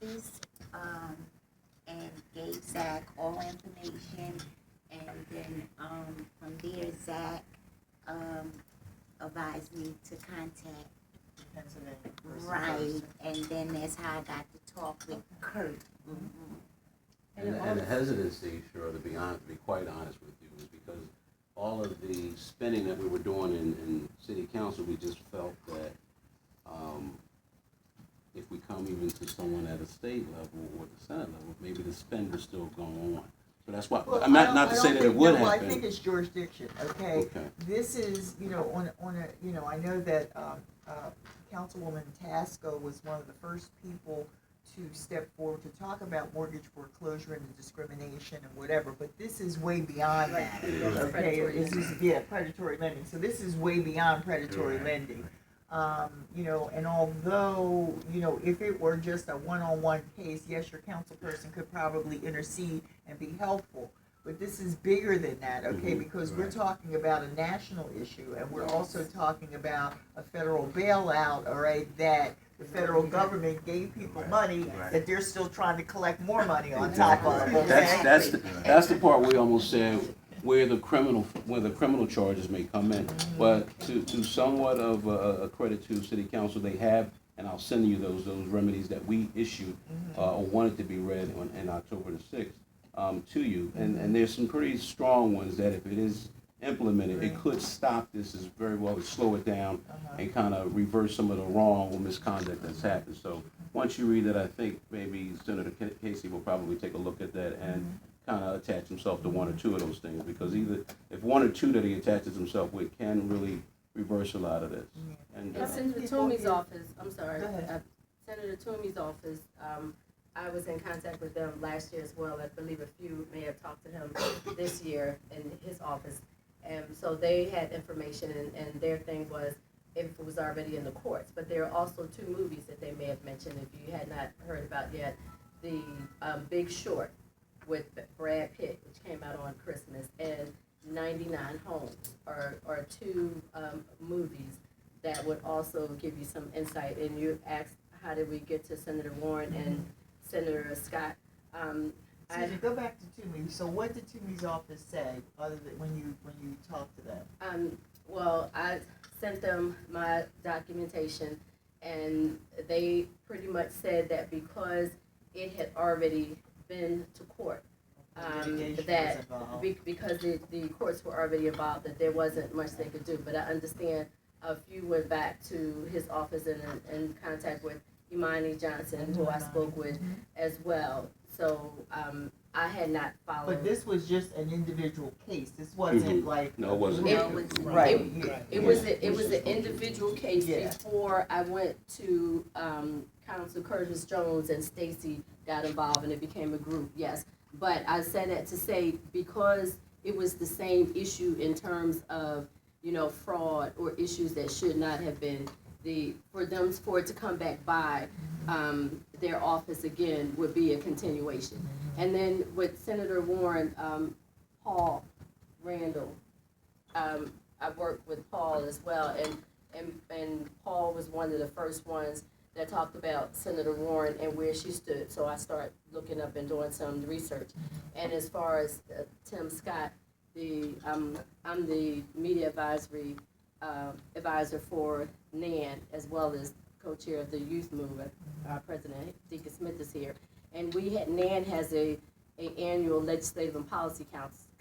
office, and gave Zach all information, and then, from there, Zach, advised me to contact. Pennsylvania person. Right, and then that's how I got to talk with Kurt. And the hesitancy, sure, to be quite honest with you, is because all of the spending that we were doing in city council, we just felt that if we come even to someone at a state level or the Senate level, maybe the spend is still going on. So that's why, Well, I'm not to say that it would well, I happen. think it's jurisdiction, okay? Okay. This is, on a, I know that, Councilwoman Tasco was one of the first people to step forward to talk about mortgage foreclosure and the discrimination and whatever, but this is way beyond that, okay? This is, predatory lending, so this is way beyond predatory lending. And although, if it were just a one-on-one case, yes, your council person could probably intercede and be helpful. But this is bigger than that, okay? Because we're talking about a national issue, and we're also talking about a federal bailout, all right, that the federal government gave people money that they're still trying to collect more money on top of, okay? That's the part we almost said where the criminal charges may come in. But to somewhat of a credit to City Council, they have, and I'll send you those remedies that we issued or wanted to be read on October the 6th. To you, and there's some pretty strong ones that if it is implemented, it could stop this as very well to slow it down and kind of reverse some of the wrong or misconduct that's happened. So once you read it, I think maybe Senator Casey will probably take a look at that and kind of attach himself to one or two of those things, because either if one or two that he attaches himself with can really reverse a lot of this. And Senator Toomey's office, I'm sorry, Go ahead. Senator Toomey's office, I was in contact with them last year as well. I believe a few may have talked to him this year in his office. And so they had information, and their thing was if it was already in the courts. But there are also two movies that they may have mentioned, if you had not heard about yet. The Big Short with Brad Pitt, which came out on Christmas, and 99 Homes are two movies that would also give you some insight. And you asked, how did we get to Senator Warren and Senator Scott? Go back to Toomey. So what did Toomey's office say, other than when you talked to them? Well, I sent them my documentation, and they pretty much said that because it had already been to court, that because the courts were already involved, that there wasn't much they could do. But I understand a few went back to his office and in contact with Imani Johnson, who I spoke with as well. So I had not followed. But this was just an individual case. This wasn't like No, it wasn't. It was an individual case before I went to Council Curtis Jones and Stacy got involved, and it became a group. Yes, but I said that to say because it was the same issue in terms of fraud or issues that should not have been. For it to come back by their office again would be a continuation. And then with Senator Warren, Paul Randall, I worked with Paul as well, and Paul was one of the first ones that talked about Senator Warren and where she stood. So I started looking up and doing some research. And as far as Tim Scott, I'm the media advisory advisor for NAN, as well as co-chair of the youth movement. Our president, Deacon Smith, is here. And NAN has a annual legislative and policy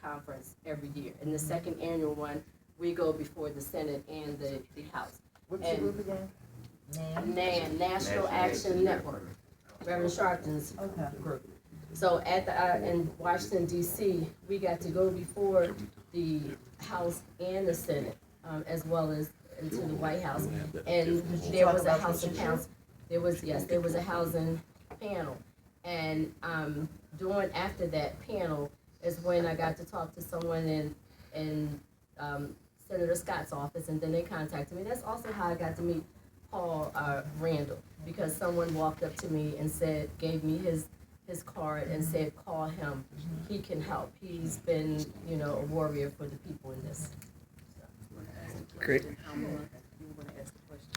conference every year. And the second annual one, we go before the Senate and the House. What's the group again? NAN, National Action Network. Reverend Sharpton's group. So in Washington, D.C., we got to go before the House and the Senate, as well as into the White House. And there was a House and Council. There was a housing panel. And after that panel is when I got to talk to someone in Senator Scott's office, and then they contacted me. That's also how I got to meet Paul Randall, because someone walked up to me and gave me his card and said, call him. He can help. He's been, a warrior for the people in this. Great.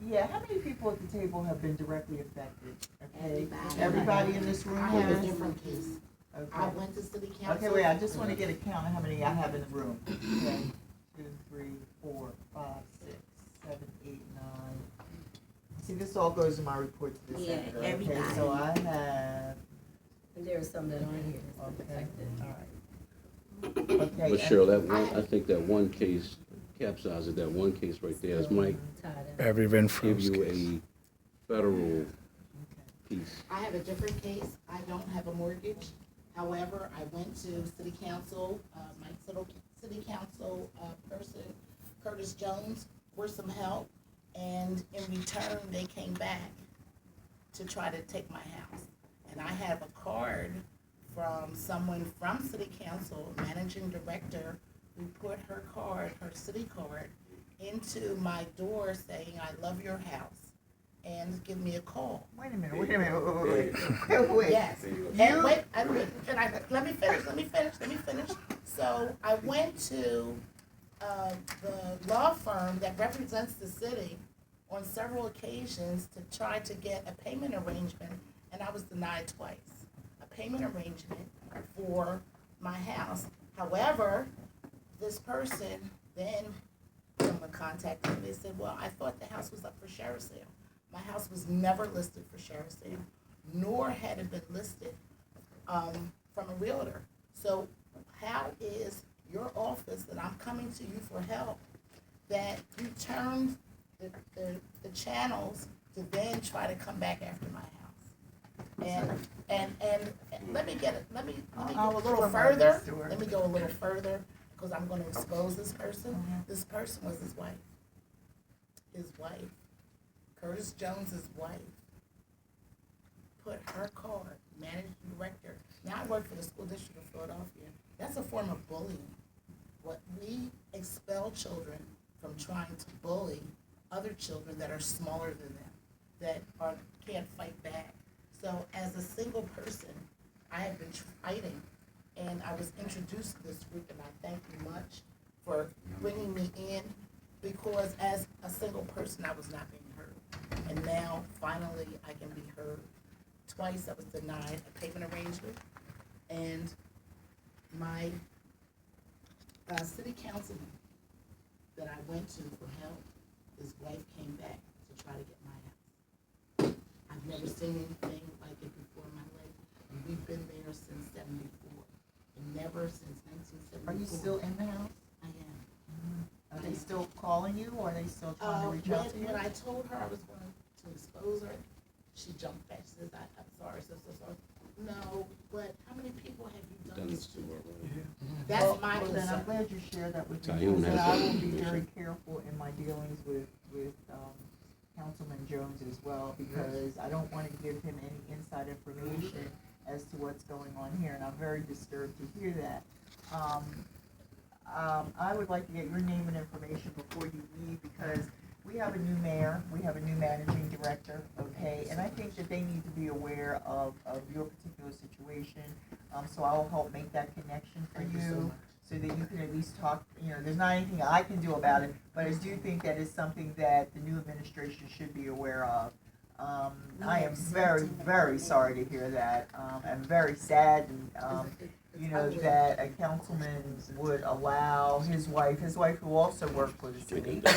Yeah, how many people at the table have been directly affected? Okay, Everybody. everybody in this room I have a has? different case. I Okay. went to city council. Okay, wait, I just wanna get a count of how many I have in the room. Okay, 2, 3, 4, 5, 6, 7, 8, 9. See, this all goes in my report to the Yeah, senator, okay, everybody. so I have, And there are some that aren't here that's okay, affected. alright. Okay. But and- Cheryl, that one, I think that one case, capsize it, that one case right there, is Mike Tied up. Every give Renfro's you case. a federal piece. I have a different case. I don't have a mortgage. However, I went to city council, my city council person, Curtis Jones, for some help. And in return, they came back to try to take my house. And I have a card from someone from city council, managing director, who put her card, her city card, into my door saying, "I love your house," and give me a call. Wait a minute, wait. Yes. And wait, let me finish. So I went to the law firm that represents the city on several occasions to try to get a payment arrangement, and I was denied twice. A payment arrangement for my house. However, this person then, someone contacted me and said, "Well, I thought the house was up for sheriff's sale." My house was never listed for sheriff's sale, nor had it been listed from a realtor. So how is your office, that I'm coming to you for help, that you turned the channels to then try to come back after my house? And let me go a little further. Let me go a little further, because I'm going to expose this person. This person was his wife. His wife. Curtis Jones's wife put her card, managing director. Now I work for the school district of Philadelphia. That's a form of bullying. What we expel children from trying to bully other children that are smaller than them, that can't fight back. So as a single person, I have been fighting, and I was introduced to this group, and I thank you much for bringing me in, because as a single person, I was not being heard. And now, finally, I can be heard. Twice I was denied a payment arrangement, and my city councilman that I went to for help, his wife came back to try to get my house. I've never seen anything like it before in my life, and we've been there since '74, and never since 1974. Are you still in the house? I am. Are they still calling you, or are they still trying to reach out to you? When I told her I was going to expose her, she jumped back. She says, I'm sorry, so sorry. No, but how many people have you done this to? That's my Well, then I'm concern. glad you shared that with me, Tyone because has I that. will be very careful in my dealings with Councilman Jones as well, because I don't want to give him any inside information as to what's going on here, and I'm very disturbed to hear that. I would like to get your name and information before you leave, because we have a new mayor, we have a new managing director, okay? And I think that they need to be aware of your particular situation. So I'll help make that connection for Thank you so you, much. so that you can at least talk, there's not anything I can do about it, but I do think that is something that the new administration should be aware of. I am very, very sorry to hear that. I'm very sad, and, that a councilman would allow his wife who also worked for the city, to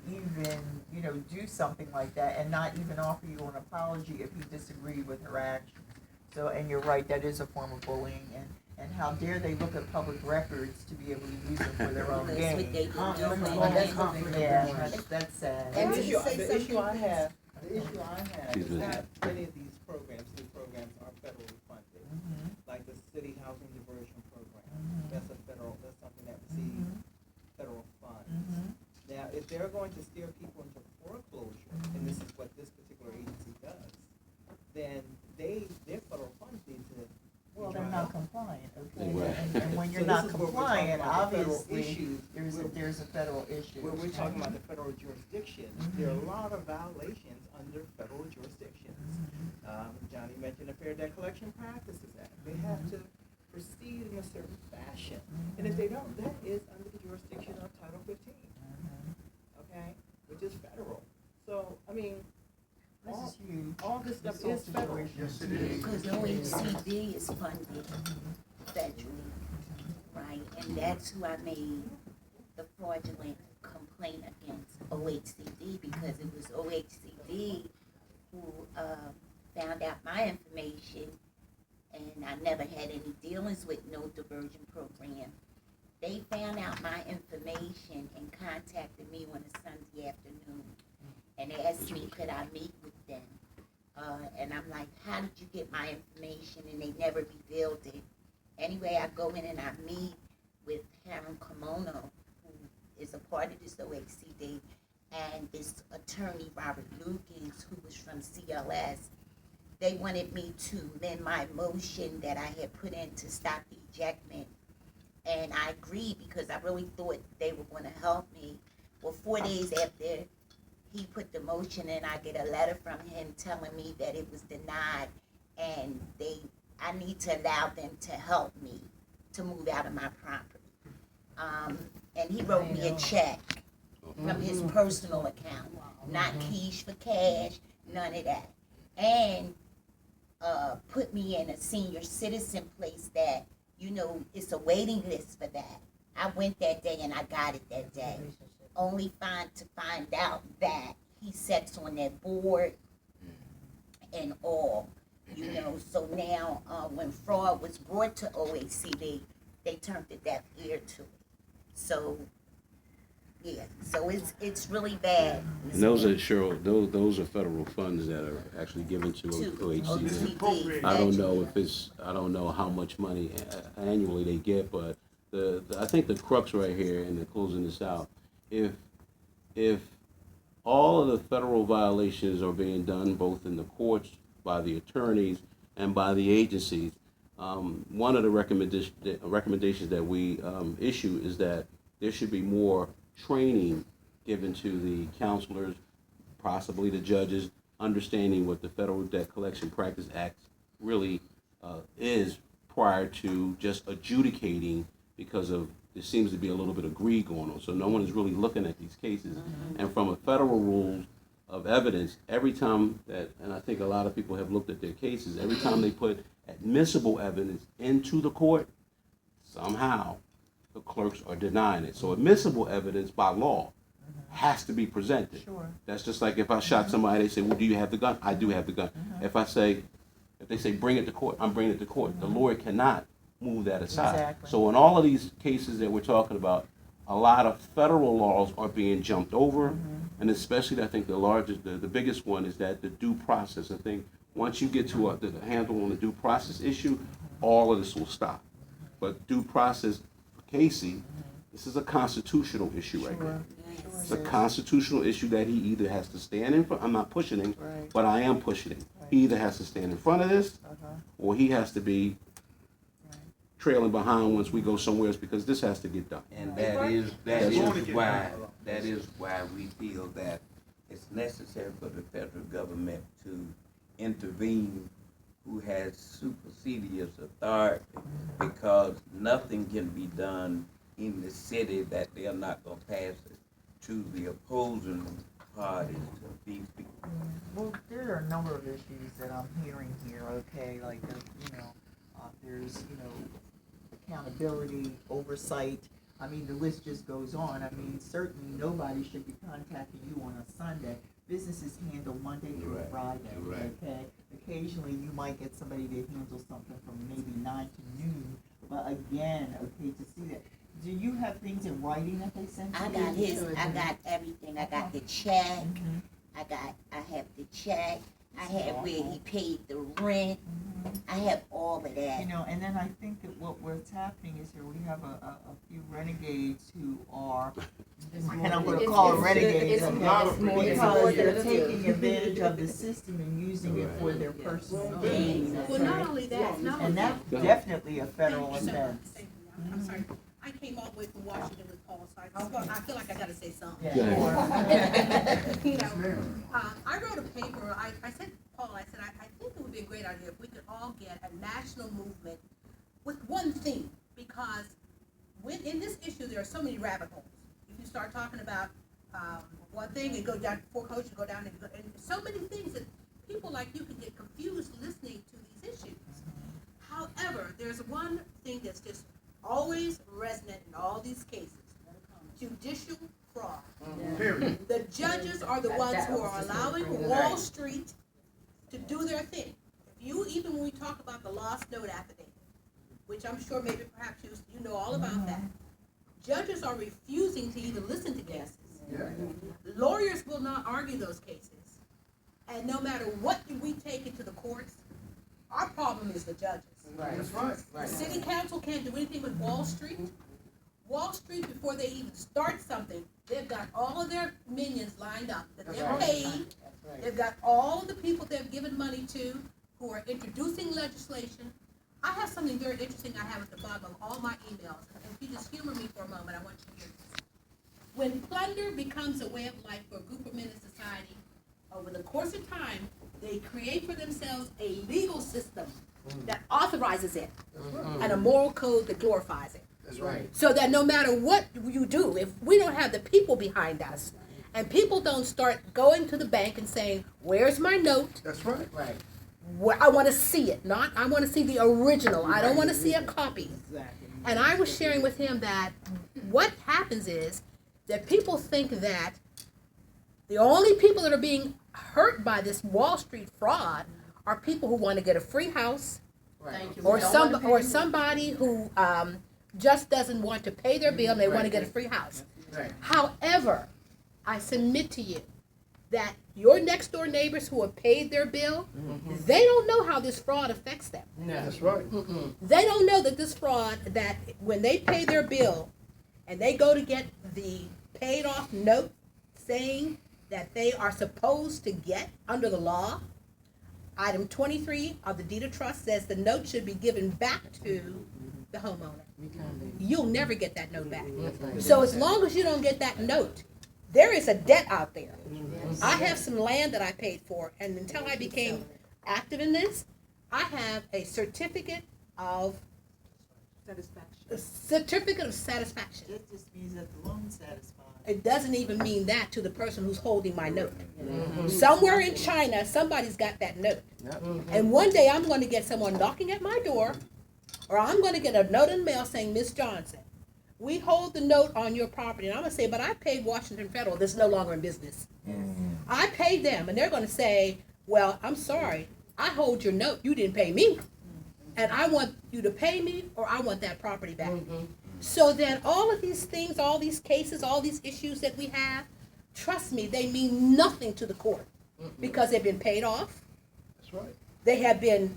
even, do something like that, and not even offer you an apology if he disagreed with her actions. So, and you're right, that is a form of bullying, and how dare they look at public records to be able to use them for their own That's gain. what they do. Yeah, that's sad. And The to issue, say the something issue I that's- have, She's is with that many of these programs are federally funded. Mhm, Like the city housing diversion program, mhm, that's something that receives mhm, federal funds. mhm. Now, if they're going to steer people into foreclosure, and this is what this particular agency does, then their federal funds need to. Well, be they're dried not up. compliant, okay? Right. And when you're So not this is where we're talking compliant, about the federal obviously, issues. there's a federal issue. Where we're talking about the federal jurisdiction, there are a lot of violations under federal jurisdictions. Johnny mentioned the Fair Debt Collection Practices Act. They have to proceed in a certain fashion. And if they don't, that is under the jurisdiction of Title 15. Okay? all this stuff is federal. Yes, it is. Because OHCD is funded federally, right? And that's who I made the fraudulent complaint against, OHCD, because it was OHCD who found out my information, and I never had any dealings with no diversion program. They found out my information and contacted me on a Sunday afternoon and asked me could I meet with them. And I'm like, how did you get my information? And they never revealed it. Anyway, I go in and I meet with Karen Kimono, who is a part of this OHCD, and this attorney, Robert Lukens, who was from CLS. They wanted me to amend my motion that I had put in to stop the ejectment. And I agreed because I really thought they were going to help me. Well, 4 days after he put the motion in, I get a letter from him telling me that it was denied and I need to allow them to help me to move out of my property. And he wrote me a check from his personal account, not Keish for cash, none of that. And put me in a senior citizen place that, it's a waiting list for that. I went that day and I got it that day. Only to find out that he sits on that board and all, So now when fraud was brought to OHCD, they turned a deaf ear to it. So, yeah, so it's really bad. And those are, Cheryl, those are federal funds that are actually given to OHCD. I don't know how much money annually they get, but I think the crux right here, and they're closing this out, if all of the federal violations are being done both in the courts, by the attorneys, and by the agencies, one of the recommendations that we issue is that there should be more training given to the counselors, possibly the judges, understanding what the Federal Debt Collection Practice Act really is prior to just adjudicating, because there seems to be a little bit of greed going on. So no one is really looking at these cases. And from a federal rule of evidence, every time and I think a lot of people have looked at their cases, every time they put admissible evidence into the court, somehow the clerks are denying it. So admissible evidence by law has to be presented. Sure. That's just like if I shot somebody, they say, well, do you have the gun? I do have the gun. If they say bring it to court, I'm bringing it to court. The lawyer cannot move that aside. Exactly. So in all of these cases that we're talking about, a lot of federal laws are being jumped over, and especially I think the biggest one is that the due process. I think once you get to the handle on the due process issue, all of this will stop. But due process for Casey, this is a constitutional issue right now. It's a constitutional issue that he either has to stand in front. I'm not pushing him, but I am pushing him. He either has to stand in front of this, or he has to be trailing behind once we go somewhere else, because this has to get done. And that is why we feel that it's necessary for the federal government to intervene, who has supersedious authority, because nothing can be done in the city that they're not going to pass it to the opposing parties of these people. Well, there are a number of issues that I'm hearing here, okay, like, there's, accountability, oversight. I mean, the list just goes on. I mean, certainly nobody should be contacting you on a Sunday. Business is handled Monday through Friday, okay? Occasionally, you might get somebody to handle something from maybe 9 to noon, but again, okay, to see that. Do you have things in writing that they sent to you? I got everything. I got the check. I have the check. I have where he paid the rent. I have all of that. And then I think that what's happening is here we have a few renegades who are, and I'm going to call them renegades, because they're taking advantage of the system and using it for their personal gain. Well, not only that, And that's definitely a federal offense. I'm sorry. I came all the way from Washington with Paul, so I feel like I gotta say something. I wrote a paper, I said, Paul, I think it would be a great idea if we could all get a national movement with one theme, because in this issue, there are so many rabbit holes. If you start talking about one thing and go down foreclosure, go down and so many things that people like you can get confused listening to these issues. However, there's one thing that's just always resonant in all these cases: judicial fraud. Period. The judges are the ones who are allowing Wall Street to do their thing. If you, even when we talk about the lost note affidavit, which I'm sure maybe perhaps you know all about that, judges are refusing to even listen to cases. Lawyers will not argue those cases. And no matter what we take into the courts, our problem is the judges. That's right. The city council can't do anything with Wall Street. Wall Street, before they even start something, they've got all of their minions lined up that they're paid. They've got all of the people they've given money to who are introducing legislation. I have something very interesting I have at the bottom of all my emails. And if you just humor me for a moment, I want you to hear this. When plunder becomes a way of life for a group of men in society, over the course of time, they create for themselves a legal system that authorizes it and a moral code that glorifies it. That's right. So that no matter what you do, if we don't have the people behind us, and people don't start going to the bank and saying, "Where's my note? That's right. I want to see it. Not, I want to see the original. I don't want to see a copy." Exactly. And I was sharing with him that what happens is that people think that the only people that are being hurt by this Wall Street fraud are people who want to get a free house, or somebody who just doesn't want to pay their bill and they want to get a free house. Right. However, I submit to you that your next door neighbors who have paid their bill, they don't know how this fraud affects them. That's right. They don't know that this fraud, that when they pay their bill and they go to get the paid off note saying that they are supposed to get under the law, item 23 of the deed of trust says the note should be given back to the homeowner. You'll never get that note back. So as long as you don't get that note, there is a debt out there. I have some land that I paid for, and until I became active in this, I have a certificate of satisfaction. That just means that the loan's satisfied. It doesn't even mean that to the person who's holding my note. Somewhere in China, somebody's got that note. And one day I'm going to get someone knocking at my door, or I'm going to get a note in the mail saying, "Miss Johnson, we hold the note on your property." And I'm going to say, "But I paid Washington Federal. This is no longer in business. I paid them." And they're going to say, "Well, I'm sorry. I hold your note. You didn't pay me. And I want you to pay me, or I want that property back." So then all of these things, all these cases, all these issues that we have, trust me, they mean nothing to the court because they've been paid off. That's right. They have been,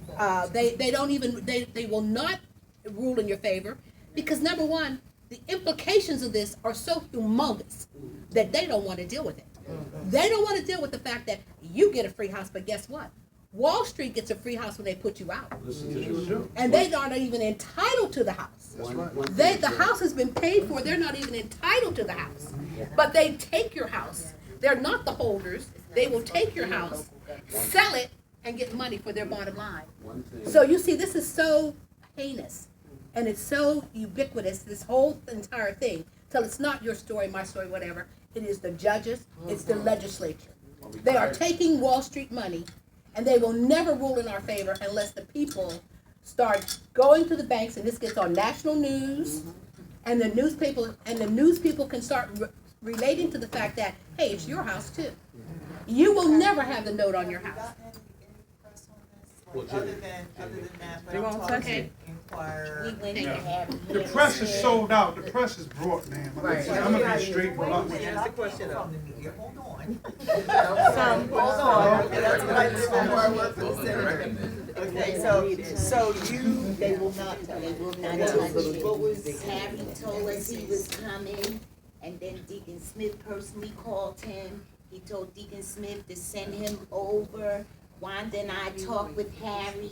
they will not rule in your favor because, number one, the implications of this are so humongous that they don't want to deal with it. They don't want to deal with the fact that you get a free house, but guess what? Wall Street gets a free house when they put you out. And they aren't even entitled to the house. That's right. The house has been paid for. They're not even entitled to the house. But they take your house. They're not the holders. They will take your house, sell it, and get money for their bottom line. So you see, this is so heinous. And it's so ubiquitous, this whole entire thing, till it's not your story, my story, whatever. It is the judges. It's the legislature. They are taking Wall Street money, and they will never rule in our favor unless the people start going to the banks, and this gets on national news, and the news people can start relating to the fact that, hey, it's your house too. You will never have the note on your house. Other than that, but They I'm won't talking touch it. Inquirer. We went to have. The press is sold out. The press is brought, man. I'm gonna be straight blunt with you. Here's the question from the media. Hold on. Some. Hold on. That's what I did before I worked for the senator. Okay, so They will not touch it. what was Harry told us he was coming, and then Deacon Smith personally called him. He told Deacon Smith to send him over. Wanda and I talked with Harry,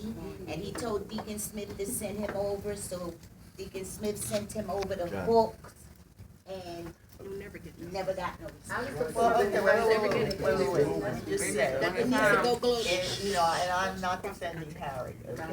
and he told Deacon Smith to send him over, so Deacon Smith sent him over the books, and never got noticed. well, okay, wait. Let me just say, That needs to go global. and I'm not defending Harry, okay?